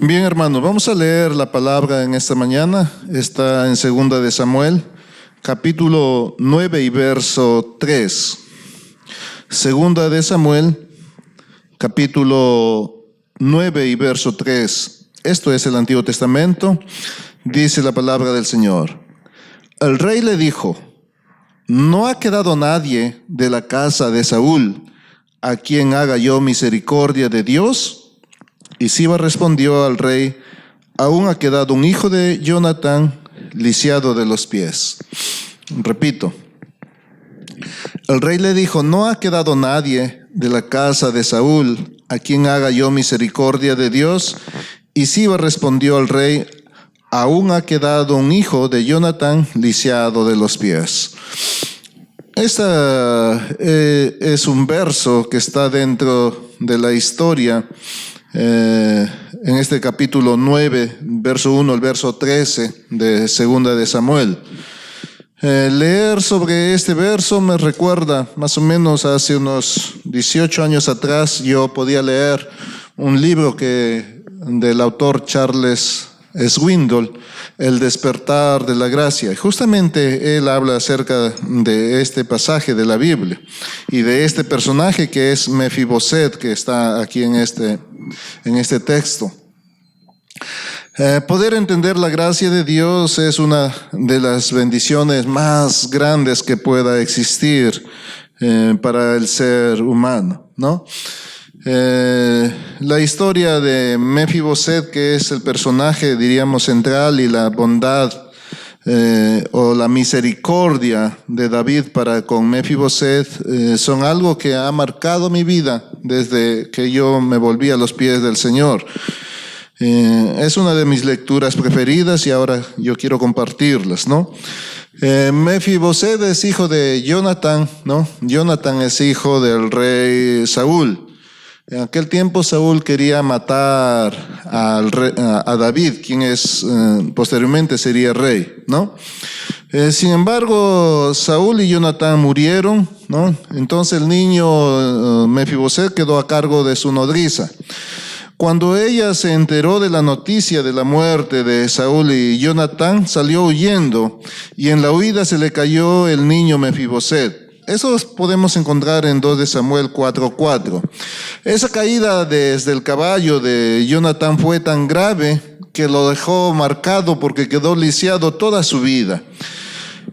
Bien, hermanos, vamos a leer la palabra en esta mañana. Está en 2 de Samuel, capítulo 9 y verso 3. 2 de Samuel, capítulo 9 y verso 3. Esto es el Antiguo Testamento. Dice la palabra del Señor. El rey le dijo: ¿no ha quedado nadie de la casa de Saúl a quien haga yo misericordia de Dios? Y Siba respondió al rey: aún ha quedado un hijo de Jonatán, lisiado de los pies. Repito, el rey le dijo: no ha quedado nadie de la casa de Saúl a quien haga yo misericordia de Dios. Y Siba respondió al rey: aún ha quedado un hijo de Jonatán, lisiado de los pies. Es un verso que está dentro de la historia. En este capítulo 9, verso 1 al verso 13 de 2 de Samuel. Leer sobre este verso me recuerda, más o menos hace unos 18 años atrás, yo podía leer un libro del autor Charles Swindoll, El despertar de la gracia. Justamente él habla acerca de este pasaje de la Biblia y de este personaje que es Mefiboset, que está aquí en este texto. Poder entender la gracia de Dios es una de las bendiciones más grandes que pueda existir para el ser humano, ¿no? La historia de Mefiboset, que es el personaje, diríamos, central, y la bondad o la misericordia de David para con Mefiboset son algo que ha marcado mi vida desde que yo me volví a los pies del Señor. Es una de mis lecturas preferidas y ahora yo quiero compartirlas, ¿no? Mefiboset es hijo de Jonatán, ¿no? Jonatán es hijo del rey Saúl. En aquel tiempo Saúl quería matar a David, quien posteriormente sería rey, ¿no? Sin embargo, Saúl y Jonatán murieron, ¿no? Entonces el niño Mefiboset quedó a cargo de su nodriza. Cuando ella se enteró de la noticia de la muerte de Saúl y Jonatán, salió huyendo, y en la huida se le cayó el niño Mefiboset. Eso podemos encontrar en 2 de Samuel 4:4. Esa caída desde el caballo de Jonatán fue tan grave que lo dejó marcado porque quedó lisiado toda su vida.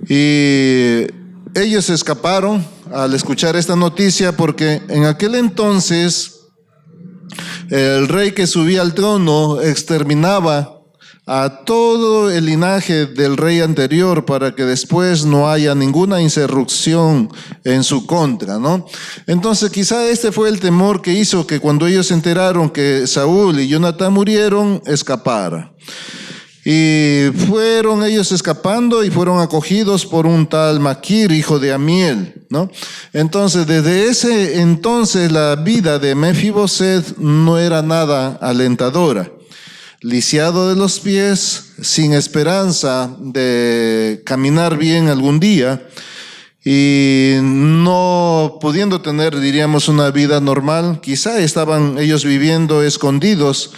Y ellos escaparon al escuchar esta noticia porque en aquel entonces el rey que subía al trono exterminaba a todo el linaje del rey anterior para que después no haya ninguna insurrección en su contra, ¿no? Entonces quizá este fue el temor que hizo que cuando ellos se enteraron que Saúl y Jonatán murieron, escapara. Y fueron ellos escapando y fueron acogidos por un tal Maquir, hijo de Amiel, ¿no? Entonces, desde ese entonces la vida de Mefiboset no era nada alentadora. Lisiado de los pies, sin esperanza de caminar bien algún día y no pudiendo tener, diríamos, una vida normal. Quizá estaban ellos viviendo escondidos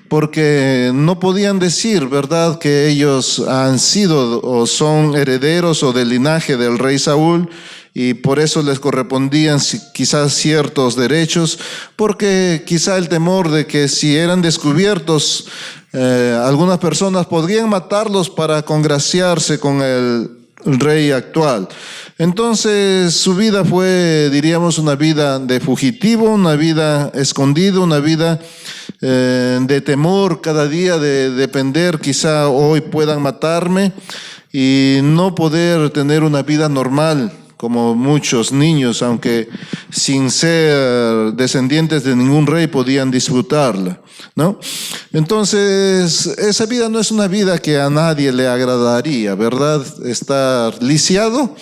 porque no podían decir, ¿verdad?, que ellos han sido o son herederos o del linaje del rey Saúl, y por eso les correspondían quizás ciertos derechos, porque quizá el temor de que si eran descubiertos, algunas personas podrían matarlos para congraciarse con el rey actual. Entonces su vida fue, diríamos, una vida de fugitivo, una vida escondida, una vida de temor cada día, de depender, quizá hoy puedan matarme, y no poder tener una vida normal como muchos niños, aunque sin ser descendientes de ningún rey podían disfrutarla, ¿no? Entonces, esa vida no es una vida que a nadie le agradaría, ¿verdad? Estar lisiado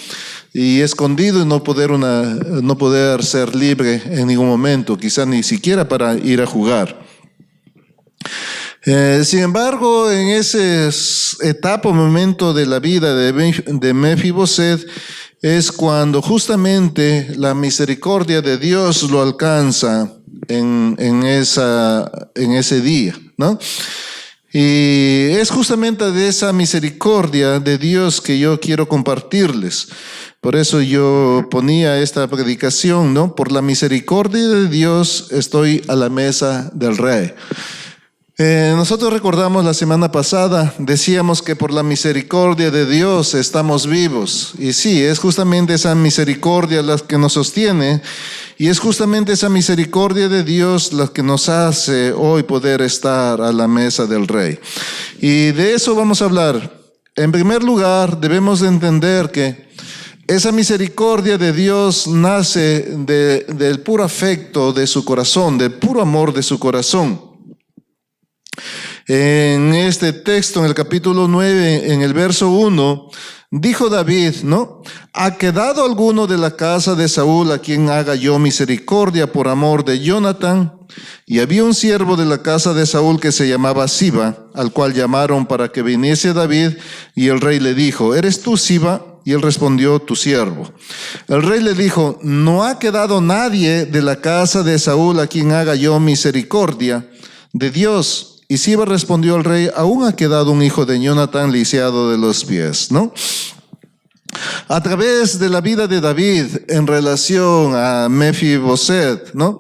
y escondido y no poder ser libre en ningún momento, quizá ni siquiera para ir a jugar. Sin embargo, en ese etapa, momento de la vida de Mefiboset, es cuando justamente la misericordia de Dios lo alcanza en ese día, ¿no? Y es justamente de esa misericordia de Dios que yo quiero compartirles. Por eso yo ponía esta predicación, ¿no? Por la misericordia de Dios estoy a la mesa del Rey. Nosotros recordamos la semana pasada, decíamos que por la misericordia de Dios estamos vivos. Y sí, es justamente esa misericordia la que nos sostiene. Y es justamente esa misericordia de Dios la que nos hace hoy poder estar a la mesa del Rey. Y de eso vamos a hablar. En primer lugar, debemos de entender que esa misericordia de Dios nace del puro afecto de su corazón, del puro amor de su corazón. En este texto, en el capítulo 9, en el verso 1, dijo David, ¿no? ¿Ha quedado alguno de la casa de Saúl a quien haga yo misericordia por amor de Jonatán? Y había un siervo de la casa de Saúl que se llamaba Siba, al cual llamaron para que viniese David, y el rey le dijo, ¿eres tú, Siba? Y él respondió, tu siervo. El rey le dijo, ¿no ha quedado nadie de la casa de Saúl a quien haga yo misericordia de Dios? Y Siba respondió al rey, aún ha quedado un hijo de Jonatán lisiado de los pies, ¿no? A través de la vida de David en relación a Mefiboset, ¿no?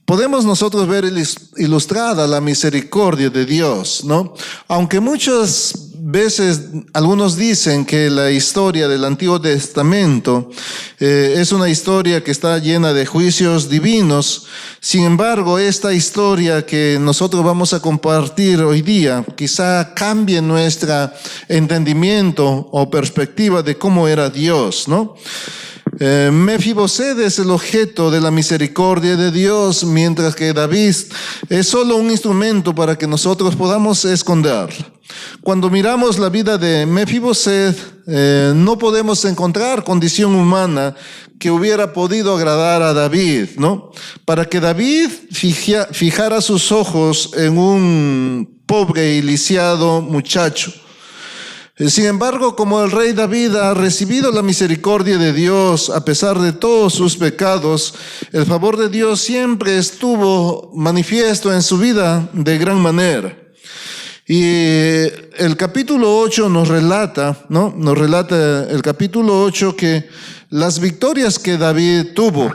Podemos nosotros ver ilustrada la misericordia de Dios, ¿no? Aunque muchas veces algunos dicen que la historia del Antiguo Testamento es una historia que está llena de juicios divinos. Sin embargo, esta historia que nosotros vamos a compartir hoy día quizá cambie nuestro entendimiento o perspectiva de cómo era Dios, ¿no? Mefiboset es el objeto de la misericordia de Dios, mientras que David es solo un instrumento para que nosotros podamos esconder. Cuando miramos la vida de Mefiboset, no podemos encontrar condición humana que hubiera podido agradar a David, ¿no? Para que David fijara sus ojos en un pobre y lisiado muchacho. Sin embargo, como el rey David ha recibido la misericordia de Dios a pesar de todos sus pecados, el favor de Dios siempre estuvo manifiesto en su vida de gran manera. Y el capítulo 8 nos relata, ¿no? Nos relata el capítulo 8 que las victorias que David tuvo,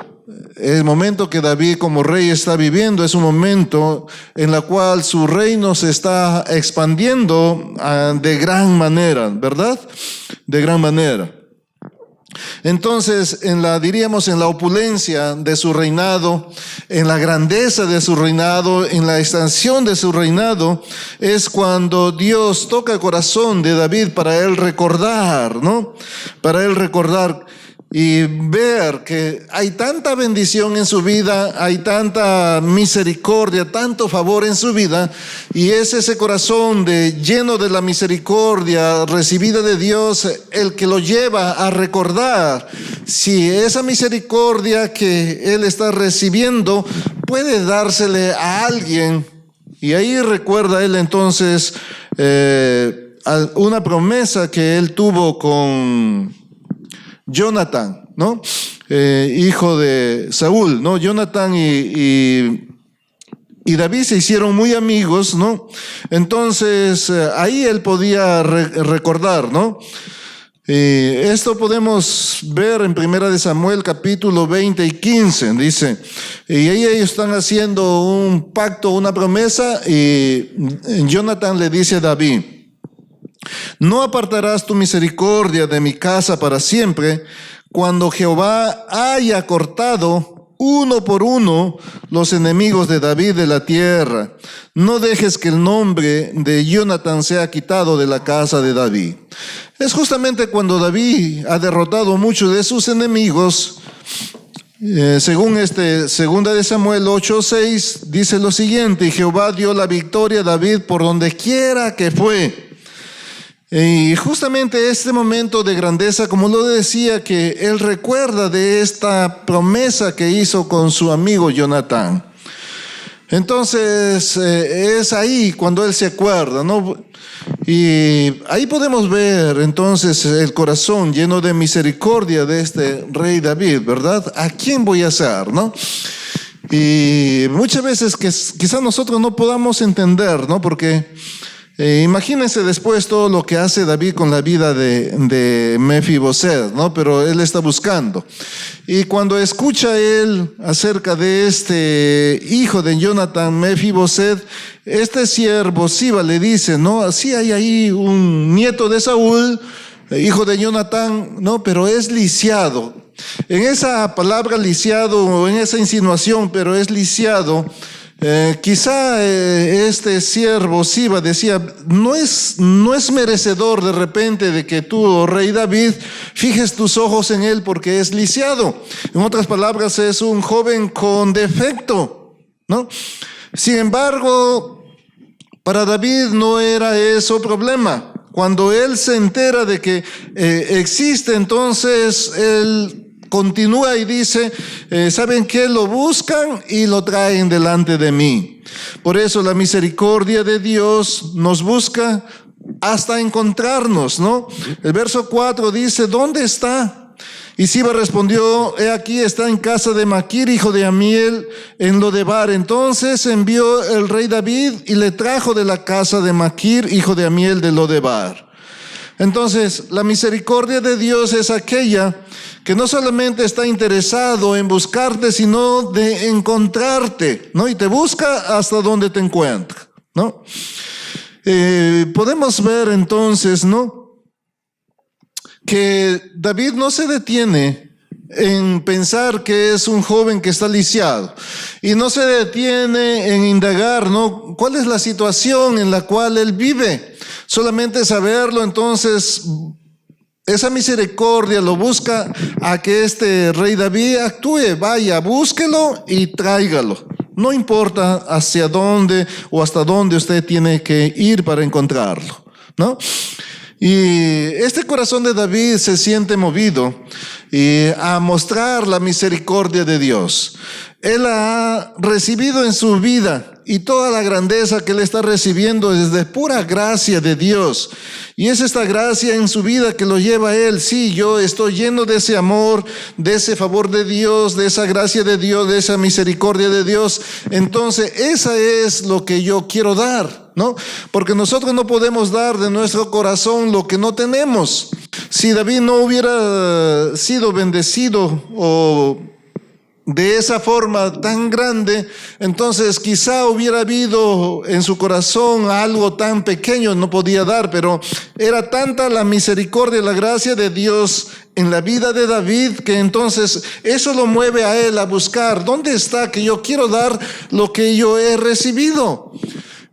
el momento que David como rey está viviendo es un momento en el cual su reino se está expandiendo de gran manera, ¿verdad? De gran manera. Entonces, diríamos en la opulencia de su reinado, en la grandeza de su reinado, en la extensión de su reinado, es cuando Dios toca el corazón de David para él recordar, ¿no? Para él recordar y ver que hay tanta bendición en su vida, hay tanta misericordia, tanto favor en su vida, y es ese corazón lleno de la misericordia recibida de Dios el que lo lleva a recordar si esa misericordia que él está recibiendo puede dársele a alguien. Y ahí recuerda él entonces una promesa que él tuvo con Jonatán, ¿no? Hijo de Saúl, ¿no? Jonatán y David se hicieron muy amigos, ¿no? Entonces, ahí él podía recordar, ¿no? Esto podemos ver en 1 Samuel capítulo 20 y 15, dice, y ahí ellos están haciendo un pacto, una promesa, y Jonatán le dice a David, no apartarás tu misericordia de mi casa para siempre, cuando Jehová haya cortado uno por uno los enemigos de David de la tierra. No dejes que el nombre de Jonatán sea quitado de la casa de David. Es justamente cuando David ha derrotado muchos de sus enemigos. Según segunda de Samuel 8:6 dice lo siguiente: y Jehová dio la victoria a David por donde quiera que fue. Y justamente este momento de grandeza, como lo decía, que él recuerda de esta promesa que hizo con su amigo Jonatán. Entonces, es ahí cuando él se acuerda, ¿no? Y ahí podemos ver entonces el corazón lleno de misericordia de este rey David, ¿verdad? ¿A quién voy a hacer, no? Y muchas veces que quizás nosotros no podamos entender, ¿no? Porque imagínense después todo lo que hace David con la vida de Mefiboset, ¿no? Pero él está buscando. Y cuando escucha él acerca de este hijo de Jonathan, Mefiboset, este siervo Siba le dice, ¿no? Así hay ahí un nieto de Saúl, hijo de Jonathan, ¿no? Pero es lisiado. En esa palabra lisiado, o en esa insinuación, pero es lisiado, quizá este siervo Siba decía, no es merecedor de repente de que tú, oh rey David, fijes tus ojos en él porque es lisiado. En otras palabras, es un joven con defecto, ¿no? Sin embargo, para David no era eso problema. Cuando él se entera de que existe, entonces él continúa y dice, ¿saben qué? Lo buscan y lo traen delante de mí. Por eso la misericordia de Dios nos busca hasta encontrarnos, ¿no? El verso 4 dice, ¿dónde está? Y Siba respondió, he aquí está en casa de Maquir, hijo de Amiel, en Lodebar. Entonces envió el rey David y le trajo de la casa de Maquir, hijo de Amiel, de Lodebar. Entonces, la misericordia de Dios es aquella que no solamente está interesado en buscarte, sino de encontrarte, ¿no? Y te busca hasta donde te encuentra, ¿no? Podemos ver entonces, ¿no? Que David no se detiene en pensar que es un joven que está lisiado y no se detiene en indagar, ¿no? ¿Cuál es la situación en la cual él vive? Solamente saberlo, entonces esa misericordia lo busca a que este rey David actúe, vaya, búsquelo y tráigalo. No importa hacia dónde o hasta dónde usted tiene que ir para encontrarlo, ¿no? Y este corazón de David se siente movido a mostrar la misericordia de Dios. Él ha recibido en su vida y toda la grandeza que él está recibiendo es de pura gracia de Dios. Y es esta gracia en su vida que lo lleva a él. Sí, yo estoy lleno de ese amor, de ese favor de Dios, de esa gracia de Dios, de esa misericordia de Dios. Entonces, esa es lo que yo quiero dar, ¿no? Porque nosotros no podemos dar de nuestro corazón lo que no tenemos. Si David no hubiera sido bendecido o de esa forma tan grande, entonces quizá hubiera habido en su corazón algo tan pequeño, no podía dar, pero era tanta la misericordia, la gracia de Dios en la vida de David, que entonces eso lo mueve a él a buscar, ¿dónde está que yo quiero dar lo que yo he recibido?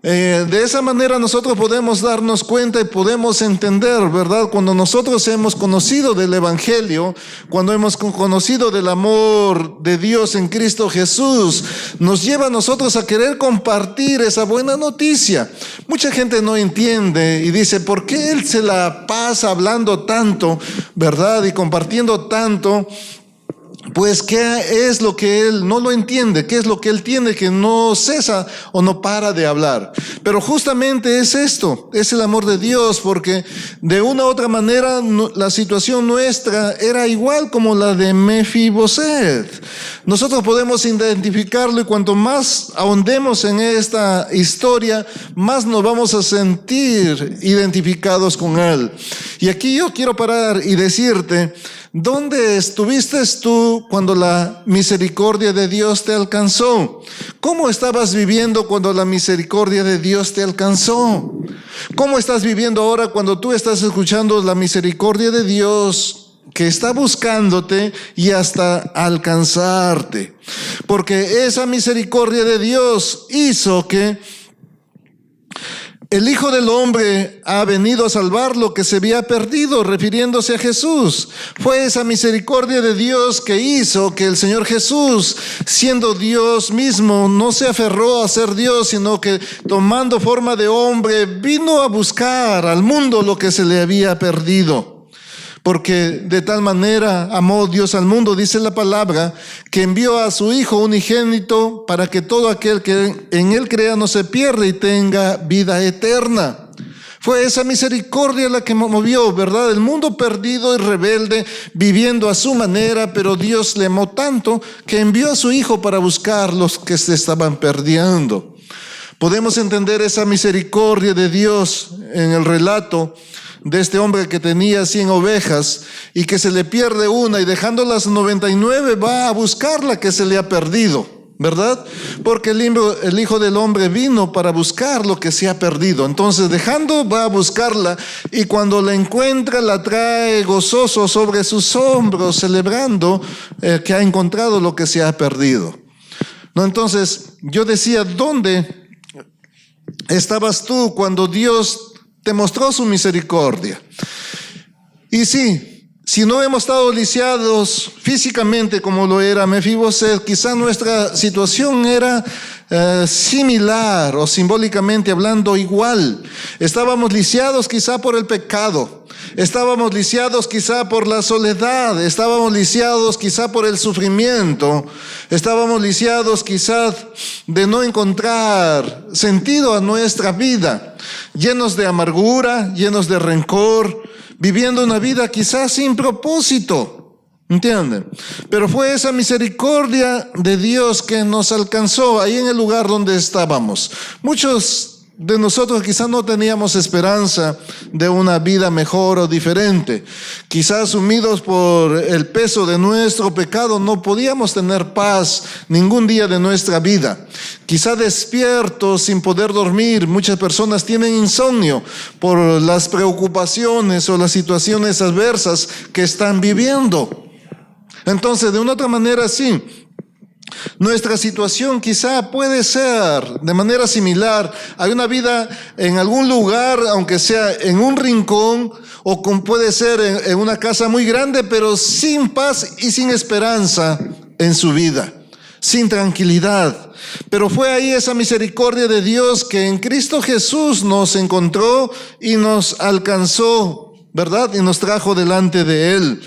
De esa manera nosotros podemos darnos cuenta y podemos entender, ¿verdad? Cuando nosotros hemos conocido del Evangelio, cuando hemos conocido del amor de Dios en Cristo Jesús, nos lleva a nosotros a querer compartir esa buena noticia. Mucha gente no entiende y dice, ¿por qué él se la pasa hablando tanto, ¿verdad? Y compartiendo tanto. Pues, ¿qué es lo que él no lo entiende? ¿Qué es lo que él tiene que no cesa o no para de hablar? Pero justamente es esto, es el amor de Dios, porque de una u otra manera la situación nuestra era igual como la de Mefiboset. Nosotros podemos identificarlo y cuanto más ahondemos en esta historia, más nos vamos a sentir identificados con él. Y aquí yo quiero parar y decirte, ¿dónde estuviste tú cuando la misericordia de Dios te alcanzó? ¿Cómo estabas viviendo cuando la misericordia de Dios te alcanzó? ¿Cómo estás viviendo ahora cuando tú estás escuchando la misericordia de Dios que está buscándote y hasta alcanzarte? Porque esa misericordia de Dios hizo que el Hijo del Hombre ha venido a salvar lo que se había perdido, refiriéndose a Jesús. Fue esa misericordia de Dios que hizo que el Señor Jesús, siendo Dios mismo, no se aferró a ser Dios, sino que tomando forma de hombre, vino a buscar al mundo lo que se le había perdido. Porque de tal manera amó Dios al mundo, dice la palabra, que envió a su Hijo unigénito para que todo aquel que en él crea no se pierda y tenga vida eterna. Fue esa misericordia la que movió, ¿verdad? El mundo perdido y rebelde, viviendo a su manera, pero Dios le amó tanto que envió a su Hijo para buscar los que se estaban perdiendo. Podemos entender esa misericordia de Dios en el relato de este hombre que tenía 100 ovejas y que se le pierde una, y dejando las 99 va a buscar la que se le ha perdido, ¿verdad? Porque el Hijo del Hombre vino para buscar lo que se ha perdido. Entonces, dejando, va a buscarla, y cuando la encuentra, la trae gozoso sobre sus hombros, celebrando que ha encontrado lo que se ha perdido. ¿No? Entonces, yo decía, ¿dónde estabas tú cuando Dios te mostró su misericordia? Y sí, si no hemos estado lisiados físicamente como lo era Mefiboset, quizá nuestra situación era similar, o simbólicamente hablando igual. Estábamos lisiados quizá por el pecado, estábamos lisiados quizá por la soledad, estábamos lisiados quizá por el sufrimiento, estábamos lisiados quizá de no encontrar sentido a nuestra vida, llenos de amargura, llenos de rencor, viviendo una vida quizás sin propósito, ¿entienden? Pero fue esa misericordia de Dios que nos alcanzó ahí en el lugar donde estábamos. Muchos de nosotros quizás no teníamos esperanza de una vida mejor o diferente. Quizás sumidos por el peso de nuestro pecado no podíamos tener paz ningún día de nuestra vida. Quizás despiertos sin poder dormir. Muchas personas tienen insomnio por las preocupaciones o las situaciones adversas que están viviendo. Entonces, de una otra manera, sí, nuestra situación quizá puede ser de manera similar. Hay una vida en algún lugar, aunque sea en un rincón, o puede ser en una casa muy grande, pero sin paz y sin esperanza en su vida, sin tranquilidad. Pero fue ahí esa misericordia de Dios que en Cristo Jesús nos encontró y nos alcanzó, ¿verdad? Y nos trajo delante de Él.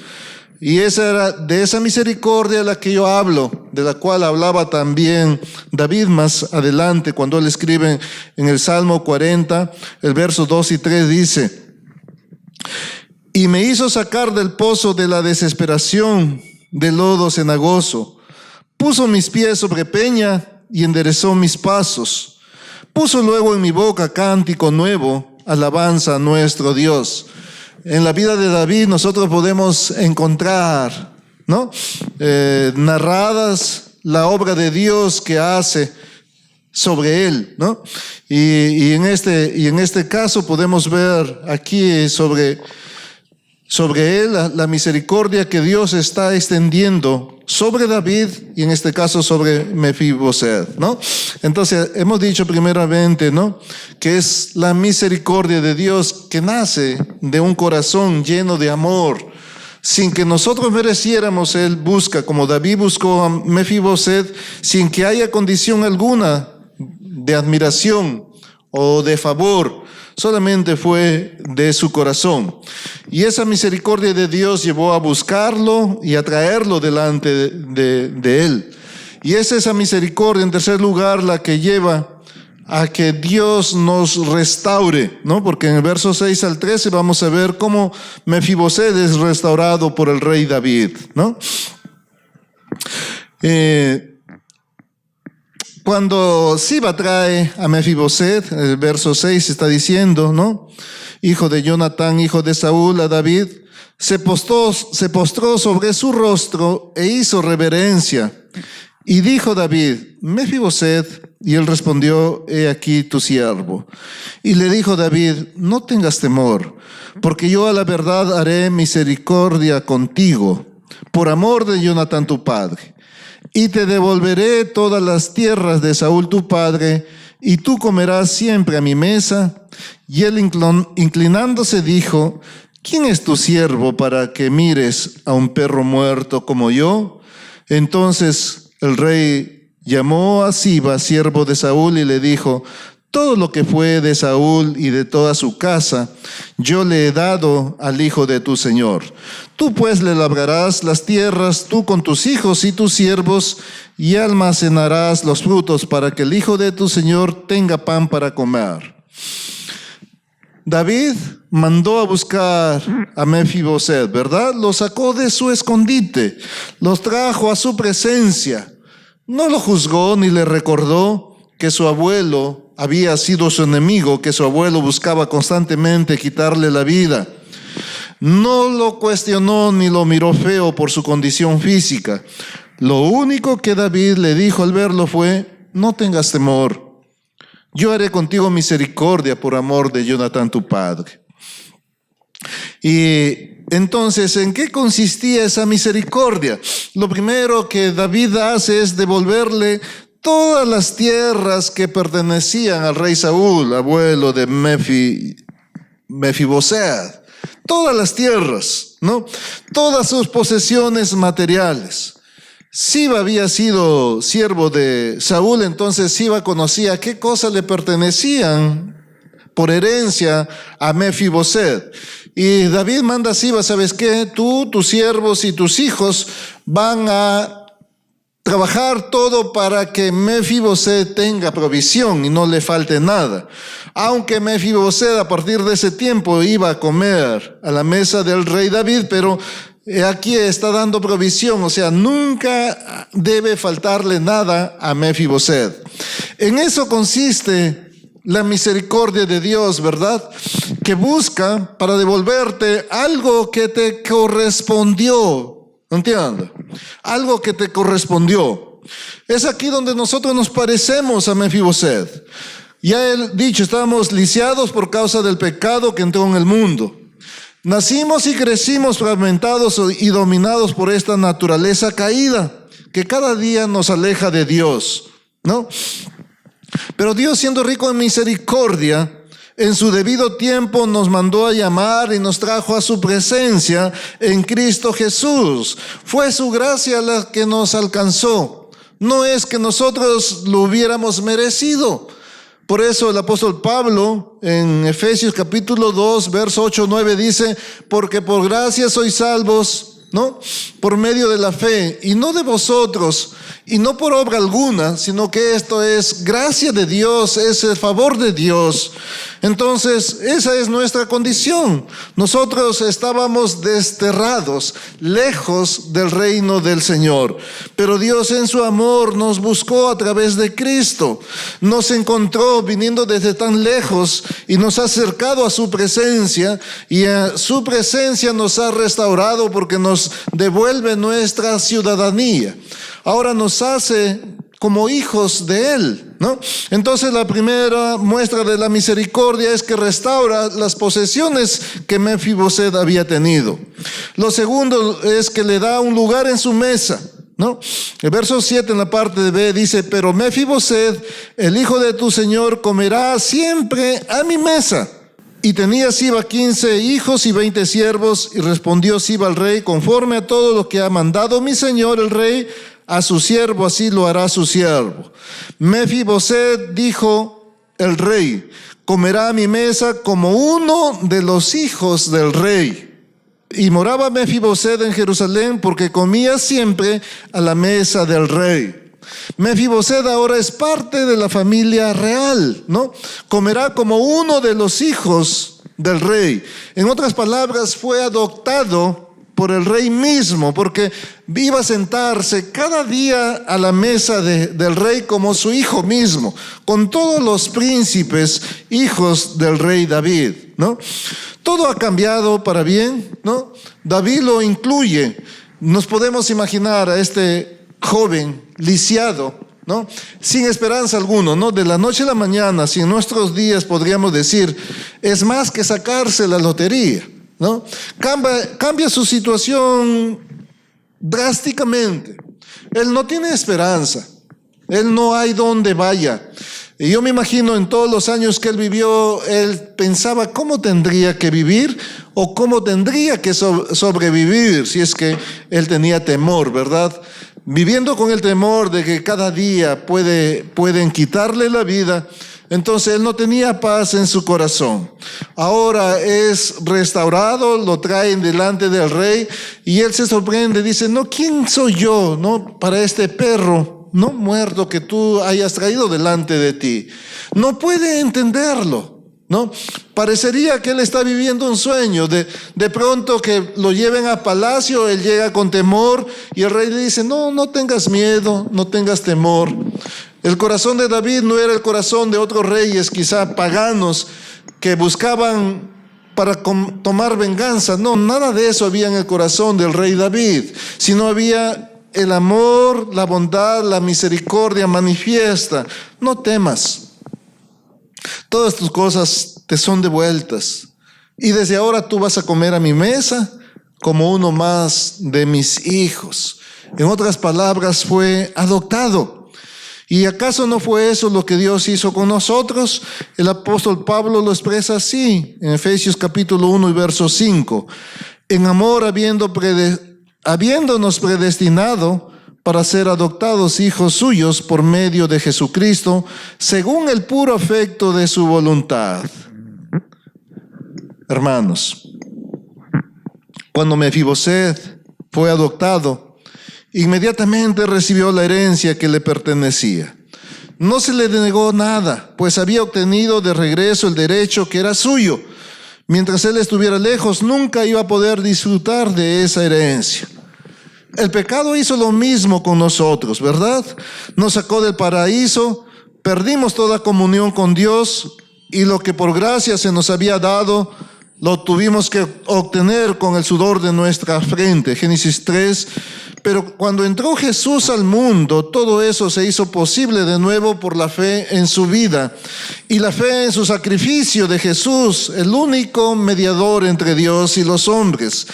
Y esa era de esa misericordia de la que yo hablo, de la cual hablaba también David más adelante, cuando él escribe en el Salmo 40, el verso 2 y 3 dice: y me hizo sacar del pozo de la desesperación, del lodo cenagoso. Puso mis pies sobre peña y enderezó mis pasos. Puso luego en mi boca cántico nuevo, alabanza a nuestro Dios. En la vida de David nosotros podemos encontrar, ¿no? Narradas la obra de Dios que hace sobre él, ¿no? Y en este caso podemos ver aquí sobre él la misericordia que Dios está extendiendo sobre David, y en este caso sobre Mefiboset, ¿no? Entonces hemos dicho primeramente, ¿no?, que es la misericordia de Dios que nace de un corazón lleno de amor. Sin que nosotros mereciéramos, Él busca, como David buscó a Mefiboset, sin que haya condición alguna de admiración o de favor. Solamente fue de su corazón. Y esa misericordia de Dios llevó a buscarlo y a traerlo delante de Él. Y es esa misericordia, en tercer lugar, la que lleva a que Dios nos restaure, ¿no? Porque en el verso 6 al 13 vamos a ver cómo Mefiboset es restaurado por el rey David, ¿no? Cuando Siba trae a Mefiboset, el verso 6 está diciendo, ¿no?, hijo de Jonatán, hijo de Saúl, a David, se postró sobre su rostro e hizo reverencia. Y dijo David: Mefiboset. Y él respondió: he aquí tu siervo. Y le dijo David: no tengas temor, porque yo a la verdad haré misericordia contigo, por amor de Jonatán tu padre. Y te devolveré todas las tierras de Saúl tu padre, y tú comerás siempre a mi mesa. Y él, inclinándose, dijo: ¿quién es tu siervo para que mires a un perro muerto como yo? Entonces el rey llamó a Siba, siervo de Saúl, y le dijo: todo lo que fue de Saúl y de toda su casa, yo le he dado al hijo de tu señor. Tú pues le labrarás las tierras, tú con tus hijos y tus siervos, y almacenarás los frutos para que el hijo de tu señor tenga pan para comer. David mandó a buscar a Mefiboset, ¿verdad? Lo sacó de su escondite, los trajo a su presencia. No lo juzgó ni le recordó que su abuelo había sido su enemigo, que su abuelo buscaba constantemente quitarle la vida. No lo cuestionó ni lo miró feo por su condición física. Lo único que David le dijo al verlo fue: no tengas temor, yo haré contigo misericordia por amor de Jonatán tu padre. Y entonces, ¿en qué consistía esa misericordia? Lo primero que David hace es devolverle todas las tierras que pertenecían al rey Saúl, abuelo de Mefiboset. Todas las tierras, ¿no? Todas sus posesiones materiales. Siba había sido siervo de Saúl, entonces Siba conocía qué cosas le pertenecían por herencia a Mefiboset. Y David manda a Siba: ¿sabes qué? Tú, tus siervos y tus hijos van a trabajar todo para que Mefiboset tenga provisión y no le falte nada. Aunque Mefiboset a partir de ese tiempo iba a comer a la mesa del rey David, pero aquí está dando provisión, o sea, nunca debe faltarle nada a Mefiboset. En eso consiste la misericordia de Dios, ¿verdad? Que busca para devolverte algo que te correspondió. ¿Entiendes? Algo que te correspondió. Es aquí donde nosotros nos parecemos a Mefiboset. Ya he dicho, estábamos lisiados por causa del pecado que entró en el mundo. Nacimos y crecimos fragmentados y dominados por esta naturaleza caída que cada día nos aleja de Dios, ¿no? Pero Dios, siendo rico en misericordia, en su debido tiempo nos mandó a llamar y nos trajo a su presencia en Cristo Jesús. Fue su gracia la que nos alcanzó. No es que nosotros lo hubiéramos merecido. Por eso el apóstol Pablo en Efesios capítulo 2, verso 8-9 dice: porque por gracia sois salvos, ¿no? Por medio de la fe, y no de vosotros, y no por obra alguna, sino que esto es gracia de Dios, es el favor de Dios. Entonces, esa es nuestra condición. Nosotros estábamos desterrados, lejos del reino del Señor. Pero Dios en su amor nos buscó a través de Cristo. Nos encontró viniendo desde tan lejos y nos ha acercado a su presencia. Y a su presencia nos ha restaurado porque nos devuelve nuestra ciudadanía. Ahora nos hace como hijos de Él, ¿no? Entonces la primera muestra de la misericordia es que restaura las posesiones que Mefiboset había tenido. Lo segundo es que le da un lugar en su mesa, ¿no? El verso 7 en la parte de B dice: pero Mefiboset, el hijo de tu señor, comerá siempre a mi mesa. Y tenía Siba 15 hijos y 20 siervos, y respondió Siba al rey: conforme a todo lo que ha mandado mi señor el rey a su siervo, así lo hará su siervo. Mefiboset, dijo el rey, comerá a mi mesa como uno de los hijos del rey. Y moraba Mefiboset en Jerusalén porque comía siempre a la mesa del rey. Mefiboset ahora es parte de la familia real, ¿no? Comerá como uno de los hijos del rey. En otras palabras, fue adoptado por el rey mismo, porque iba a sentarse cada día a la mesa del rey como su hijo mismo, con todos los príncipes, hijos del rey David, ¿no? Todo ha cambiado para bien, ¿no? David lo incluye. Nos podemos imaginar a este joven lisiado, ¿no? Sin esperanza alguna, ¿no? De la noche a la mañana, si en nuestros días podríamos decir, es más que sacarse la lotería, ¿no? Cambia su situación drásticamente. Él no tiene esperanza. Él no hay donde vaya. Y yo me imagino en todos los años que él vivió, él pensaba cómo tendría que vivir o cómo tendría que sobrevivir si es que él tenía temor, ¿verdad? Viviendo con el temor de que cada día pueden quitarle la vida. Entonces él no tenía paz en su corazón. Ahora es restaurado, lo traen delante del rey y él se sorprende, dice: no, ¿quién soy yo, no, para este perro no muerto que tú hayas traído delante de ti? No puede entenderlo. ¿no? Parecería que él está viviendo un sueño. De pronto que lo lleven a palacio, él llega con temor y el rey le dice, no, no tengas miedo, no tengas temor. El corazón de David no era el corazón de otros reyes, quizá paganos, que buscaban para tomar venganza. No, nada de eso había en el corazón del rey David, sino había el amor, la bondad, la misericordia manifiesta. No temas. Todas tus cosas te son devueltas. Y desde ahora tú vas a comer a mi mesa como uno más de mis hijos. En otras palabras, fue adoptado. ¿Y acaso no fue eso lo que Dios hizo con nosotros? El apóstol Pablo lo expresa así, en Efesios capítulo 1 y verso 5. En amor, habiéndonos predestinado para ser adoptados hijos suyos por medio de Jesucristo, según el puro afecto de su voluntad. Hermanos, cuando Mefiboset fue adoptado, inmediatamente recibió la herencia que le pertenecía. No se le denegó nada, pues había obtenido de regreso el derecho que era suyo. Mientras él estuviera lejos, nunca iba a poder disfrutar de esa herencia. El pecado hizo lo mismo con nosotros, ¿verdad? Nos sacó del paraíso, perdimos toda comunión con Dios y lo que por gracia se nos había dado, lo tuvimos que obtener con el sudor de nuestra frente. Génesis 3. Pero cuando entró Jesús al mundo, todo eso se hizo posible de nuevo por la fe en su vida y la fe en su sacrificio de Jesús, el único mediador entre Dios y los hombres.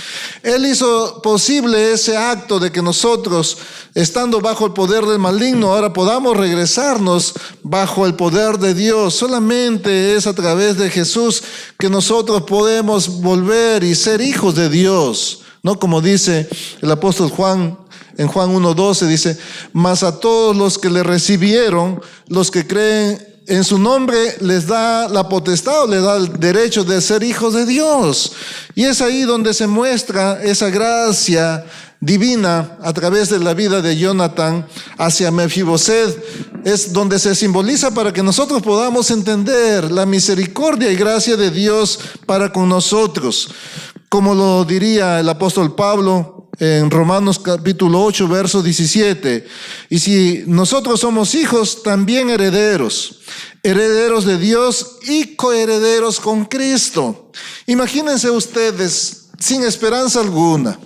Él hizo posible ese acto de que nosotros, estando bajo el poder del maligno, ahora podamos regresarnos bajo el poder de Dios. Solamente es a través de Jesús que nosotros podemos volver y ser hijos de Dios. ¿No? Como dice el apóstol Juan, en Juan 1:12 dice, mas a todos los que le recibieron, los que creen en su nombre, les da la potestad, les da el derecho de ser hijos de Dios. Y es ahí donde se muestra esa gracia divina a través de la vida de Jonathan hacia Mefiboset. Es donde se simboliza para que nosotros podamos entender la misericordia y gracia de Dios para con nosotros. Como lo diría el apóstol Pablo en Romanos capítulo 8, verso 17. Y si nosotros somos hijos, también herederos, herederos de Dios y coherederos con Cristo. Imagínense ustedes, sin esperanza alguna,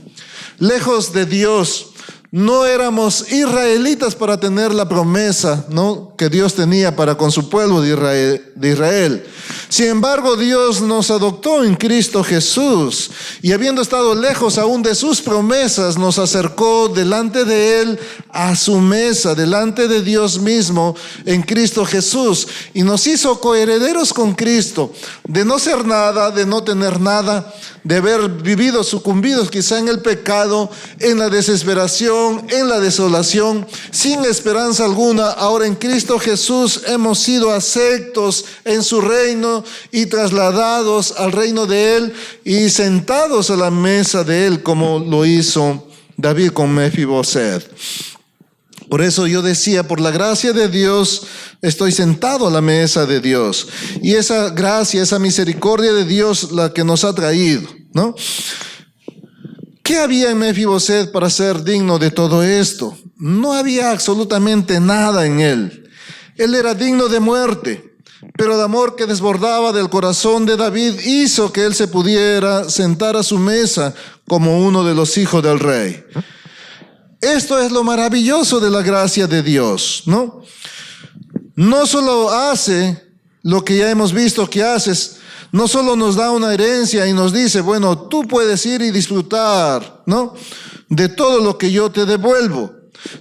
lejos de Dios. No éramos israelitas para tener la promesa, ¿no?, que Dios tenía para con su pueblo de Israel. Sin embargo, Dios nos adoptó en Cristo Jesús y habiendo estado lejos aún de sus promesas, nos acercó delante de Él a su mesa, delante de Dios mismo en Cristo Jesús, y nos hizo coherederos con Cristo, de no ser nada, de no tener nada, de haber vivido sucumbidos quizá en el pecado, en la desesperación, en la desolación, sin esperanza alguna. Ahora en Cristo Jesús hemos sido aceptos en su reino y trasladados al reino de Él y sentados a la mesa de Él, como lo hizo David con Mefiboset. Por eso yo decía, por la gracia de Dios estoy sentado a la mesa de Dios. Y esa gracia, esa misericordia de Dios la que nos ha traído, ¿no? ¿Qué había en Mefiboset para ser digno de todo esto? No había absolutamente nada en él. Él era digno de muerte, pero el amor que desbordaba del corazón de David hizo que él se pudiera sentar a su mesa como uno de los hijos del rey. Esto es lo maravilloso de la gracia de Dios, ¿no? No solo hace lo que ya hemos visto que haces, no solo nos da una herencia y nos dice, bueno, tú puedes ir y disfrutar, ¿no?, de todo lo que yo te devuelvo.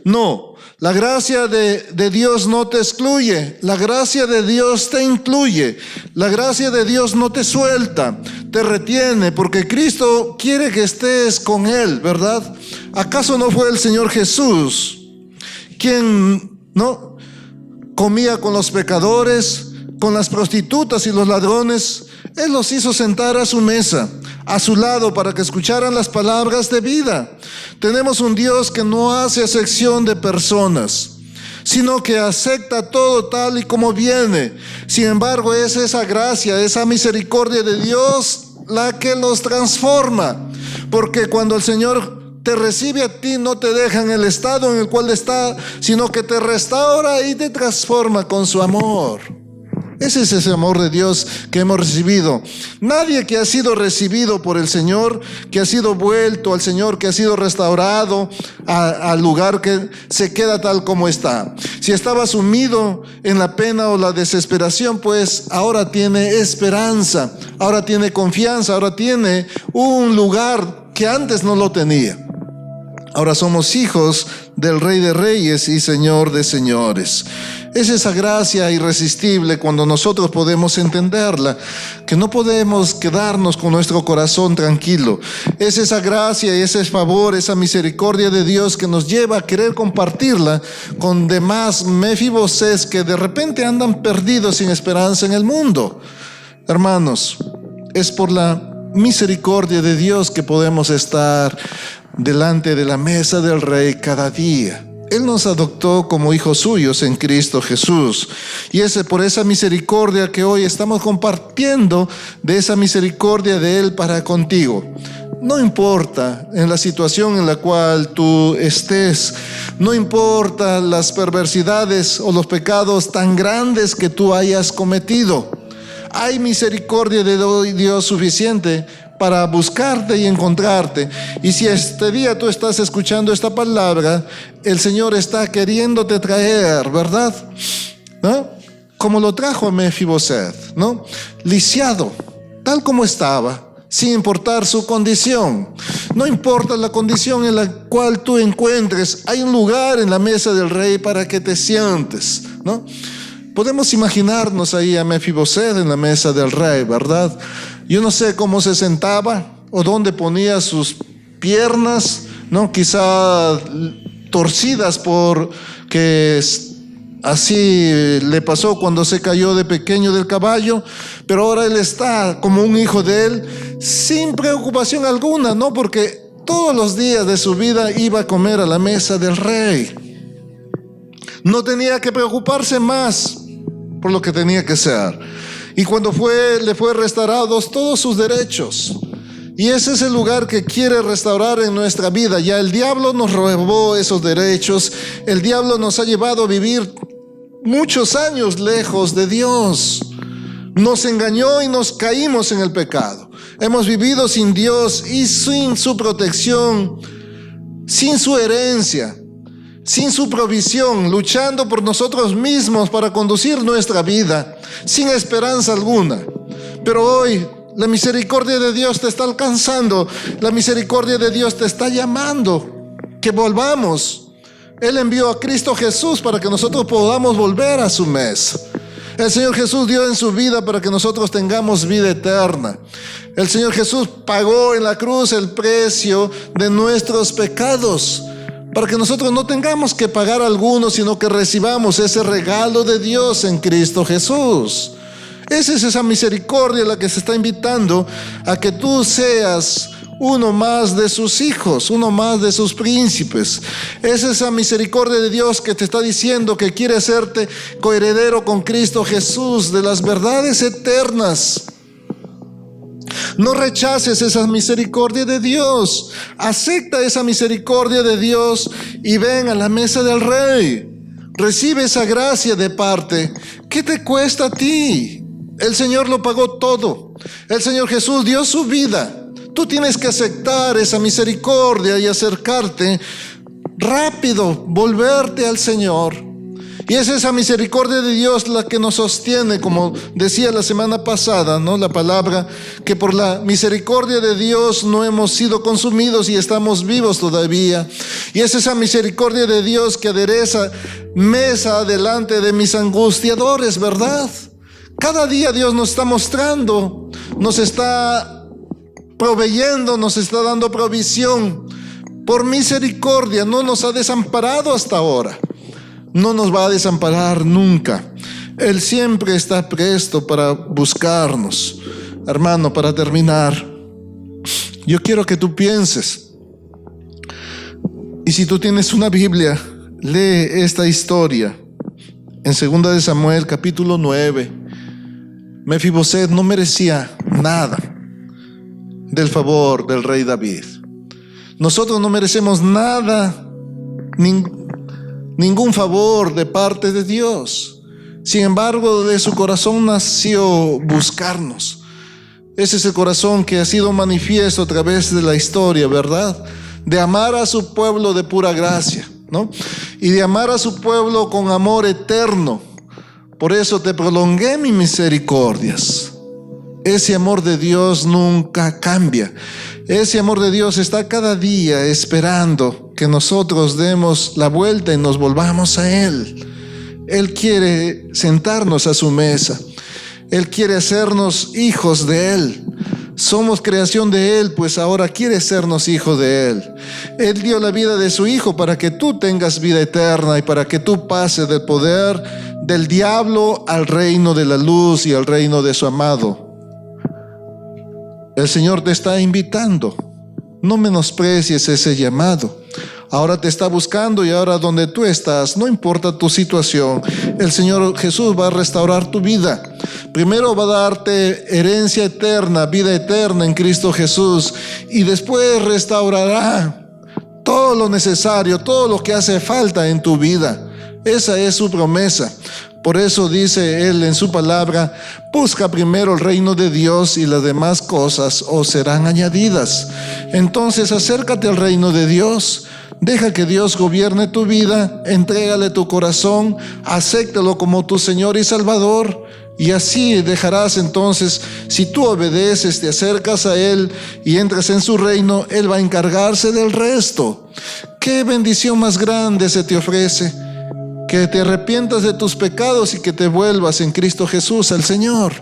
No, la gracia de Dios no te excluye, la gracia de Dios te incluye, la gracia de Dios no te suelta, te retiene, porque Cristo quiere que estés con Él, ¿verdad? ¿Acaso no fue el Señor Jesús quien, no, comía con los pecadores, con las prostitutas y los ladrones? Él los hizo sentar a su mesa, a su lado, para que escucharan las palabras de vida. Tenemos un Dios que no hace acepción de personas. sino que acepta todo tal y como viene. Sin embargo, es esa gracia, esa misericordia de Dios la que los transforma, porque cuando el Señor te recibe a ti, no te deja en el estado en el cual está, sino que te restaura y te transforma con su amor. Ese es ese amor de Dios que hemos recibido. Nadie que ha sido recibido por el Señor, que ha sido vuelto al Señor, que ha sido restaurado al lugar, que se queda tal como está. Si estaba sumido en la pena o la desesperación, pues ahora tiene esperanza, ahora tiene confianza, ahora tiene un lugar que antes no lo tenía. Ahora somos hijos del Rey de Reyes y Señor de Señores. Es esa gracia irresistible cuando nosotros podemos entenderla, que no podemos quedarnos con nuestro corazón tranquilo. Es esa gracia y ese favor, esa misericordia de Dios que nos lleva a querer compartirla con demás Mefiboset que de repente andan perdidos sin esperanza en el mundo. Hermanos, es por la misericordia de Dios que podemos estar delante de la mesa del Rey cada día. Él nos adoptó como hijos suyos en Cristo Jesús. Y es por esa misericordia que hoy estamos compartiendo, de esa misericordia de Él para contigo. No importa en la situación en la cual tú estés, no importa las perversidades o los pecados tan grandes que tú hayas cometido. Hay misericordia de Dios suficiente para buscarte y encontrarte. Y si este día tú estás escuchando esta palabra, el Señor está queriéndote traer, ¿verdad? ¿No? Como lo trajo a Mefiboset, ¿no? Lisiado, tal como estaba, sin importar su condición. No importa la condición en la cual tú encuentres, hay un lugar en la mesa del Rey para que te sientes, ¿no? Podemos imaginarnos ahí a Mefiboset en la mesa del Rey, ¿verdad? Yo no sé cómo se sentaba o dónde ponía sus piernas, ¿no? Quizá torcidas porque así le pasó cuando se cayó de pequeño del caballo, pero ahora él está como un hijo de él, sin preocupación alguna, ¿no? Porque todos los días de su vida iba a comer a la mesa del Rey. No tenía que preocuparse más por lo que tenía que ser. Y cuando le fue restaurados todos sus derechos. Y ese es el lugar que quiere restaurar en nuestra vida. Ya el diablo nos robó esos derechos. El diablo nos ha llevado a vivir muchos años lejos de Dios. Nos engañó y nos caímos en el pecado. Hemos vivido sin Dios y sin su protección, sin su herencia, sin su provisión, luchando por nosotros mismos para conducir nuestra vida, sin esperanza alguna. Pero hoy la misericordia de Dios te está alcanzando, la misericordia de Dios te está llamando, que volvamos. Él envió a Cristo Jesús para que nosotros podamos volver a su mesa. El Señor Jesús dio en su vida para que nosotros tengamos vida eterna. El Señor Jesús pagó en la cruz el precio de nuestros pecados, para que nosotros no tengamos que pagar algunos, sino que recibamos ese regalo de Dios en Cristo Jesús. Esa es esa misericordia la que se está invitando a que tú seas uno más de sus hijos, uno más de sus príncipes. Es esa misericordia de Dios que te está diciendo que quiere hacerte coheredero con Cristo Jesús de las verdades eternas. No rechaces esa misericordia de Dios. Acepta esa misericordia de Dios y ven a la mesa del Rey. Recibe esa gracia de parte. ¿Qué te cuesta a ti? El Señor lo pagó todo. El Señor Jesús dio su vida. Tú tienes que aceptar esa misericordia y acercarte rápido, volverte al Señor. Y es esa misericordia de Dios la que nos sostiene, como decía la semana pasada, ¿no? La palabra, que por la misericordia de Dios no hemos sido consumidos y estamos vivos todavía. Y es esa misericordia de Dios que adereza mesa delante de mis angustiadores, ¿verdad? Cada día Dios nos está mostrando, nos está proveyendo, nos está dando provisión. Por misericordia no nos ha desamparado hasta ahora. No nos va a desamparar nunca. Él siempre está presto para buscarnos. Hermano, para terminar, yo quiero que tú pienses. Y si tú tienes una Biblia, lee esta historia En 2 de Samuel, capítulo 9, Mefiboset no merecía nada del favor del rey David. Nosotros no merecemos nada, ningún favor de parte de Dios. Sin embargo, de su corazón nació buscarnos. Ese es el corazón que ha sido manifiesto a través de la historia, ¿verdad? De amar a su pueblo de pura gracia, ¿no? Y de amar a su pueblo con amor eterno. Por eso te prolongué mis misericordias. Ese amor de Dios nunca cambia. Ese amor de Dios está cada día esperando que nosotros demos la vuelta y nos volvamos a Él. Él quiere sentarnos a su mesa. Él quiere hacernos hijos de Él. Somos creación de Él, pues ahora quiere sernos hijos de Él. Él dio la vida de su Hijo para que tú tengas vida eterna y para que tú pases del poder del diablo al reino de la luz y al reino de su amado. El Señor te está invitando. No menosprecies ese llamado. Ahora te está buscando y ahora donde tú estás, no importa tu situación, el Señor Jesús va a restaurar tu vida. Primero va a darte herencia eterna, vida eterna en Cristo Jesús, y después restaurará todo lo necesario, todo lo que hace falta en tu vida. Esa es su promesa. Por eso dice Él en su palabra: busca primero el reino de Dios y las demás cosas os serán añadidas. Entonces acércate al reino de Dios. Deja que Dios gobierne tu vida, entrégale tu corazón, acéptalo como tu Señor y Salvador, y así dejarás entonces, si tú obedeces, te acercas a Él y entras en su reino, Él va a encargarse del resto. ¿Qué bendición más grande se te ofrece? Que te arrepientas de tus pecados y que te vuelvas en Cristo Jesús al Señor.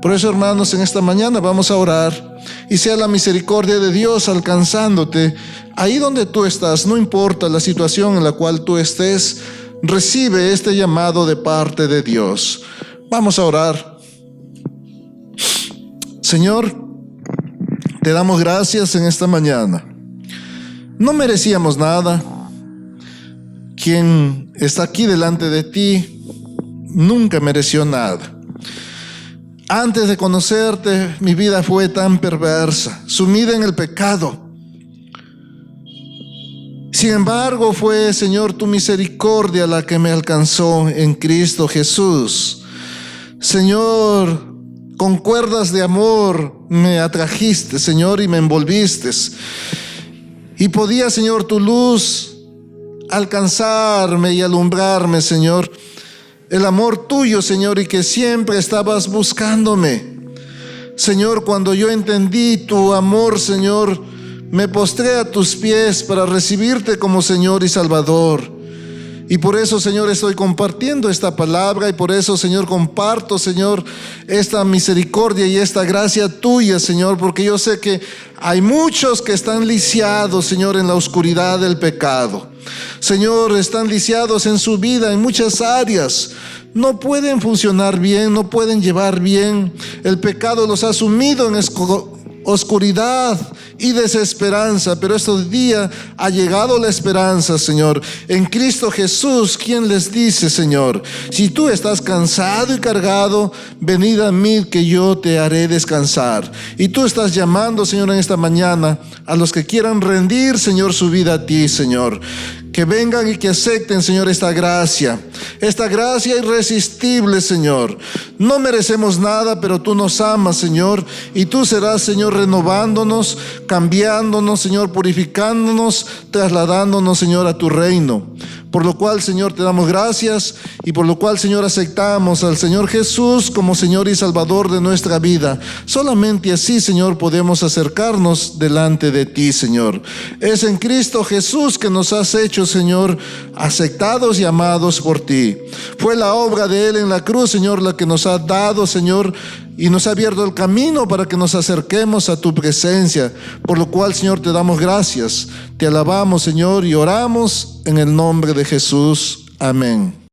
Por eso, hermanos, en esta mañana vamos a orar y sea la misericordia de Dios alcanzándote ahí donde tú estás. No importa la situación en la cual tú estés, recibe este llamado de parte de Dios. Vamos a orar. Señor, te damos gracias en esta mañana. No merecíamos nada. Quien está aquí delante de ti nunca mereció nada. Antes de conocerte, mi vida fue tan perversa, sumida en el pecado. Sin embargo, fue, Señor, tu misericordia la que me alcanzó en Cristo Jesús. Señor, con cuerdas de amor me atrajiste, Señor, y me envolviste. Y podía, Señor, tu luz alcanzarme y alumbrarme, Señor. El amor tuyo, Señor, y que siempre estabas buscándome. Señor, cuando yo entendí tu amor, Señor, me postré a tus pies para recibirte como Señor y Salvador. Y por eso, Señor, estoy compartiendo esta palabra y por eso, Señor, comparto, Señor, esta misericordia y esta gracia tuya, Señor, porque yo sé que hay muchos que están lisiados, Señor, en la oscuridad del pecado. Señor, están lisiados en su vida en muchas áreas. No pueden funcionar bien, no pueden llevar bien. El pecado los ha sumido en oscuridad y desesperanza, pero este día ha llegado la esperanza, Señor, en Cristo Jesús, quien les dice, Señor, si tú estás cansado y cargado, venid a mí que yo te haré descansar. Y tú estás llamando, Señor, en esta mañana a los que quieran rendir, Señor, su vida a ti, Señor. Que vengan y que acepten, Señor, esta gracia irresistible, Señor. No merecemos nada, pero tú nos amas, Señor, y tú serás, Señor, renovándonos, cambiándonos, Señor, purificándonos, trasladándonos, Señor, a tu reino. Por lo cual, Señor, te damos gracias y por lo cual, Señor, aceptamos al Señor Jesús como Señor y Salvador de nuestra vida. Solamente así, Señor, podemos acercarnos delante de ti, Señor. Es en Cristo Jesús que nos has hecho, Señor, aceptados y amados por ti. Fue la obra de Él en la cruz, Señor, la que nos ha dado, Señor, y nos ha abierto el camino para que nos acerquemos a tu presencia. Por lo cual, Señor, te damos gracias. Te alabamos, Señor, y oramos en el nombre de Jesús. Amén.